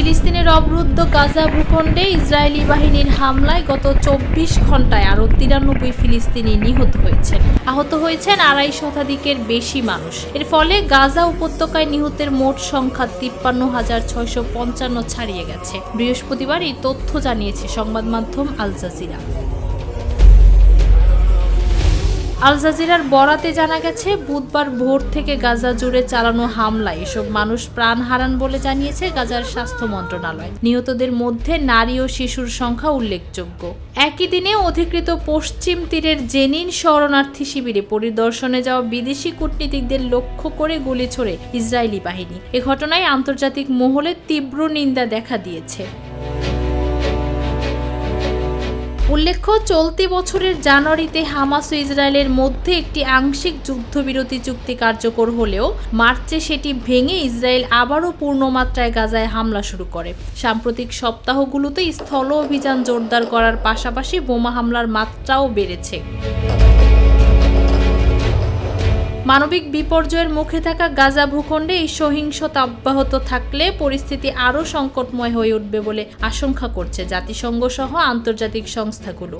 ফিলিস্তিনের অবরুদ্ধ গাজা ভূখণ্ডে ইসরায়েলি বাহিনীর হামলায় গত 24 ঘন্টায় আরও 93 ফিলিস্তিনি নিহত হয়েছেন। আহত হয়েছেন 2.5 শতাধিকের বেশি মানুষ। এর ফলে গাজা উপত্যকায় নিহতের মোট সংখ্যা 53,655 ছাড়িয়ে গেছে। বৃহস্পতিবার এই তথ্য জানিয়েছে সংবাদ মাধ্যম আল জাজিরা। আল জাজিরার বরাতে জানা গেছে, বুধবার ভোর থেকে গাজা জুড়ে চালানো হামলায় এসব মানুষ প্রাণ হারান বলে জানিয়েছে গাজার স্বাস্থ্য মন্ত্রণালয়। নিহতদের মধ্যে নারী ও শিশুর সংখ্যা উল্লেখযোগ্য। একই দিনে অধিকৃত পশ্চিম তীরের জেনিন শরণার্থী শিবিরে পরিদর্শনে যাওয়া বিদেশি কূটনীতিকদের লক্ষ্য করে গুলি ছোড়ে ইসরায়েলি বাহিনী। এ ঘটনায় আন্তর্জাতিক মহলে তীব্র নিন্দা দেখা দিয়েছে। উল্লেখ্য, চলতি বছরের জানুয়ারিতে হামাস ও ইসরায়েলের মধ্যে একটি আংশিক যুদ্ধবিরতি চুক্তি কার্যকর হলেও মার্চে সেটি ভেঙে ইসরায়েল আবারও পূর্ণমাত্রায় গাজায় হামলা শুরু করে। সাম্প্রতিক সপ্তাহগুলোতে স্থল অভিযান জোরদার করার পাশাপাশি বোমা হামলার মাত্রাও বেড়েছে। মানবিক বিপর্যয়ের মুখে থাকা গাজা ভূখণ্ডে এই সহিংসতা অব্যাহত থাকলে পরিস্থিতি আরও সংকটময় হয়ে উঠবে বলে আশঙ্কা করছে জাতিসংঘ সহ আন্তর্জাতিক সংস্থাগুলো।